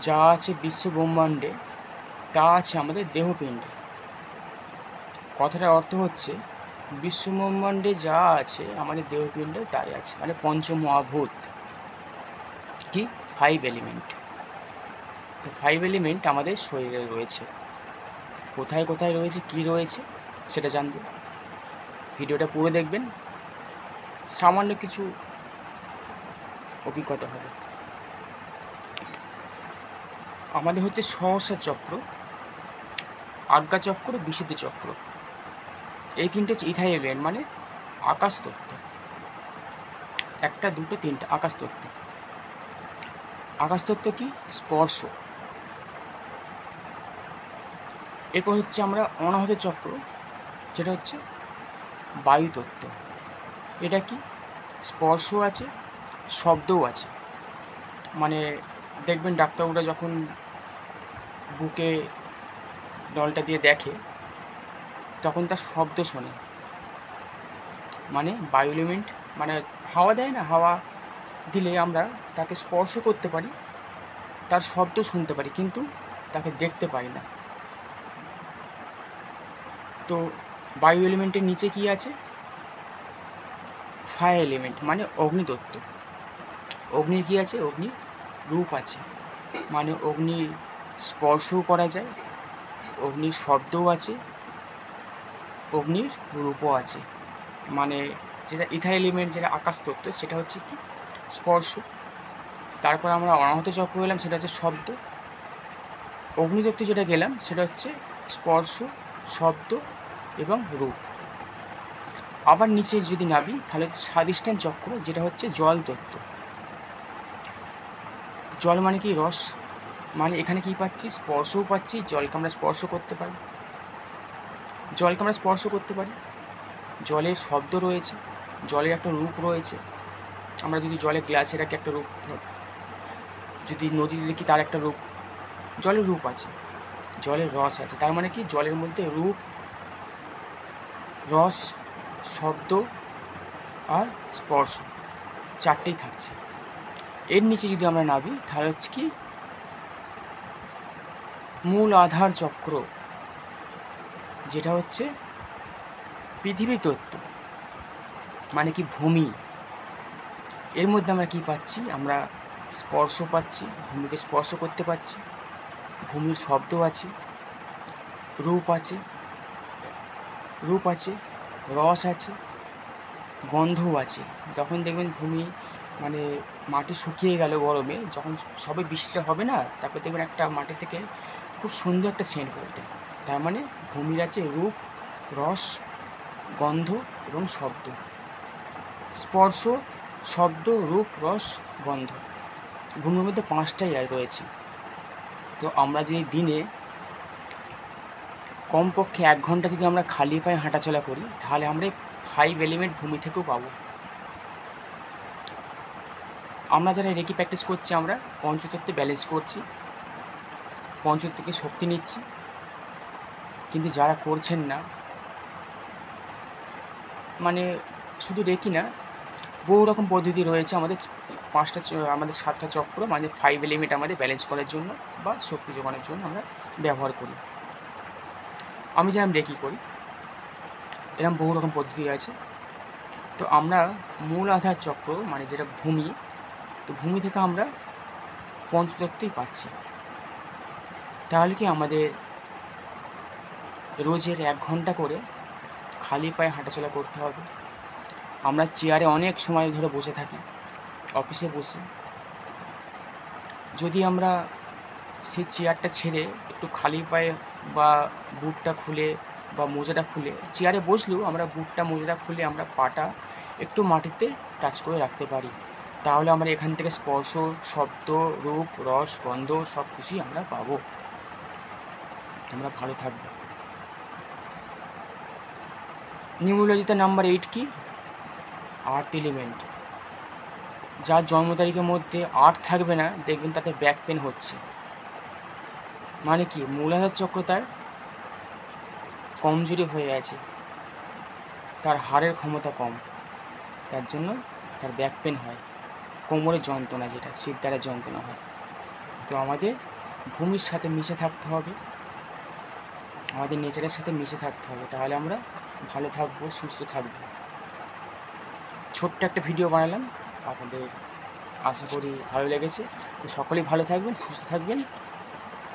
যা আছে বিশ্ব ব্রহ্মাণ্ডে তা আছে আমাদের দেহপিণ্ডে। কথাটার অর্থ হচ্ছে বিশ্ব ব্রহ্মাণ্ডে যা আছে আমাদের দেহপিণ্ডে তাই আছে, মানে পঞ্চমহাভূত কি 5 এলিমেন্ট। তো 5 এলিমেন্ট আমাদের শরীরে রয়েছে। কোথায় কোথায় রয়েছে, কি রয়েছে সেটা জানতে ভিডিওটা পুরো দেখবেন, সামান্য কিছু অভিজ্ঞতা হবে। আমাদের হচ্ছে সহস্র চক্র, আজ্ঞা চক্র, বিশুদ্ধি চক্র। এই তিনটে হচ্ছে ইথাই এলিমেন্ট, মানে আকাশ তত্ত্ব। একটা, দুটো, তিনটা আকাশ তত্ত্ব। আকাশ তত্ত্ব কি? স্পর্শ। এরপর হচ্ছে আমরা অনাহত চক্র, যেটা হচ্ছে বায়ু তত্ত্ব। এটা কি? স্পর্শও আছে, শব্দও আছে। মানে দেখবেন ডাক্তারবাবুরা যখন বুকে নলটা দিয়ে দেখে তখন তার শব্দ শোনে, মানে বায়ু এলিমেন্ট, মানে হাওয়া দেয় না, হাওয়া দিলে আমরা তাকে স্পর্শ করতে পারি, তার শব্দ শুনতে পারি, কিন্তু তাকে দেখতে পাই না। তো বায়ু এলিমেন্টের নিচে কি আছে? ফায়ার এলিমেন্ট, মানে অগ্নিতত্ত্ব। অগ্নির কি আছে? অগ্নির রূপ আছে, মানে অগ্নির স্পর্শও করা যায়, অগ্নির শব্দও আছে, অগ্নির রূপও আছে। মানে যেটা ইথার এলিমেন্ট, যেটা আকাশ তত্ত্ব, সেটা হচ্ছে কি? স্পর্শ। তারপর আমরা অনাহত চক্র গেলাম, সেটা হচ্ছে শব্দ। অগ্নিতত্ত্ব যেটা গেলাম সেটা হচ্ছে স্পর্শ, শব্দ এবং রূপ। আবার নিচে যদি নামি তাহলে হচ্ছে স্বাধিষ্ঠান চক্র, যেটা হচ্ছে জল তত্ত্ব। জল মানে কি? রস। মানে এখানে কি পাচ্ছি? স্পর্শও পাচ্ছি, জলকে আমরা স্পর্শ করতে পারি, জলকে আমরা স্পর্শ করতে পারি। জলের শব্দ রয়েছে, জলের একটা রূপ রয়েছে। আমরা যদি জলে গ্লাসে রাখি একটা রূপ, যদি নদীতে দেখি তার একটা রূপ। জলের রূপ আছে, জলের রস আছে। তার মানে কি? জলের মধ্যে রূপ, রস, শব্দ আর স্পর্শ চারটেই থাকছে। এর নিচে যদি আমরা নামি তাহলে হচ্ছে কি? মূল আধার চক্র, যেটা হচ্ছে পৃথিবী তত্ত্ব, মানে কি? ভূমি। এর মধ্যে আমরা কি পাচ্ছি? আমরা স্পর্শ পাচ্ছি, ভূমিকে স্পর্শ করতে পারছি, ভূমির শব্দ আছে, রূপ আছে, রস আছে, গন্ধও আছে। যখন দেখবেন ভূমি, মানে মাটি শুকিয়ে গেল গরমে, যখন সবে বৃষ্টিটা হবে না, তারপর দেখবেন একটা মাটি থেকে খুব সুন্দর একটা সেন্ট বেরোয়। তার মানে ভূমির আছে রূপ, রস, গন্ধ এবং শব্দ। স্পর্শ, শব্দ, রূপ, রস, গন্ধ। ভূমির মধ্যে 5টাই রয়েছে। তো আমরা যদি দিনে কমপক্ষে 1 ঘন্টা যদি আমরা খালি পায়ে হাঁটাচলা করি, তাহলে আমরা 5 এলিমেন্ট ভূমি থেকেও পাবো। আমরা যারা রেকি প্র্যাকটিস করছি, আমরা পঞ্চতত্ত্বে ব্যালেন্স করছি, পঞ্চতত্ত্বকে শক্তি নিচ্ছি। কিন্তু যারা করছেন না, মানে শুধু রেকি না, বহু রকম পদ্ধতি রয়েছে। আমাদের আমাদের 7টা চক্র, মানে 5 এলিমেন্ট আমাদের ব্যালেন্স করার জন্য বা শক্তি যোগানোর জন্য আমরা ব্যবহার করি। আমি যেরকম রেকি করি, এরকম বহু রকম পদ্ধতি আছে। তো আমরা মূল আধার চক্র, মানে যেটা ভূমি, তো ভূমি থেকে আমরা পঞ্চতত্ত্বই পাচ্ছি। তাহলে কি আমাদের রোজের 1 ঘন্টা করে খালি পায়ে হাঁটাচলা করতে হবে। আমরা চেয়ারে অনেক সময় ধরে বসে থাকি, অফিসে বসে। যদি আমরা সেই চেয়ারটা ছেড়ে একটু খালি পায়ে বা বুটটা খুলে বা মোজাটা খুলে চেয়ারে বসলেও আমরা বুটটা, মোজাটা খুলে আমরা পাটা একটু মাটিতে টাচ করে রাখতে পারি, তাহলে আমরা এখান থেকে স্পর্শ, শব্দ, রূপ, রস, গন্ধ সব কিছুই আমরা পাবো। আমরা ভালো থাকবো। নিউমোলজিতে নাম্বার 8 কি? Earth element. যার জন্ম তারিখের মধ্যে 8 থাকবে না, দেখবেন তাতে ব্যাক পেন হচ্ছে। মানে কি? মূলাধার চক্র তার কমজোরি হয়ে আছে, তার হাড়ের ক্ষমতা কম, তার জন্য তার ব্যাক পেন হয়, কোমরের যন্ত্রণা, যেটা শিরদাঁড়ের যন্ত্রণা হয়। তো আমাদের ভূমির সাথে মিশে থাকতে হবে, আমাদের নেচারের সাথে মিশে থাকতে হবে, তাহলে আমরা ভালো থাকবো, সুস্থ থাকবো। ছোট্ট একটা ভিডিও বানালাম, আপনাদের আশা করি ভালো লেগেছে। তো সকলেই ভালো থাকবেন, সুস্থ থাকবেন।